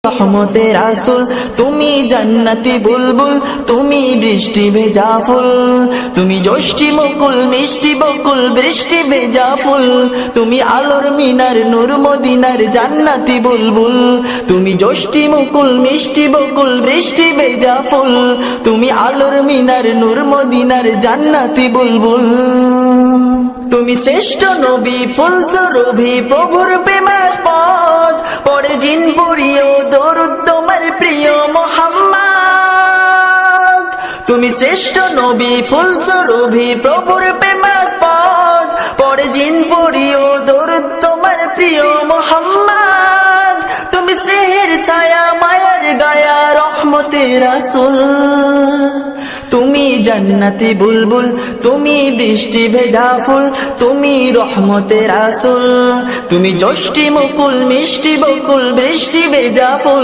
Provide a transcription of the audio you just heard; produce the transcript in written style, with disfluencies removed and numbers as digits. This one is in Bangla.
রহমতের রাসূল, তুমি জান্নাতি বুলবুল, তুমি বৃষ্টি ভেজা ফুল, তুমি যষ্টি মুকুল মিষ্টি বকুল বৃষ্টি ভেজা ফুল, তুমি আলোর মিনার নূর মদিনার জান্নাতি বুলবুল, তুমি যষ্টি মুকুল মিষ্টি বকুল বৃষ্টি ভেজা ফুল, তুমি আলোর মিনার নূর মদিনার জান্নাতি বুলবুল। তুমি শ্রেষ্ঠ নবী ফুল সুরভি প্রভুর প্রেমাস্পদ, পড়ে জিন পুরিও দরুদ তোমার প্রিয় মুহাম্মদ। তুমি শ্রেষ্ঠ নবী ফুল সুরভি প্রভুর প্রেমাস্পদ, পড়ে জিন পুরিও দরুদ তোমার প্রিয় মুহাম্মদ। তুমি স্নেহের ছায়া মায়ার গায়া রহমতের রাসূল, তুমি জান্নাতি বুলবুল, তুমি বৃষ্টি ভেজা ফুল, তুমি রহমতের রাসূল, তুমি যষ্টি মুকুল মিষ্টি বকুল বৃষ্টি ভেজা ফুল।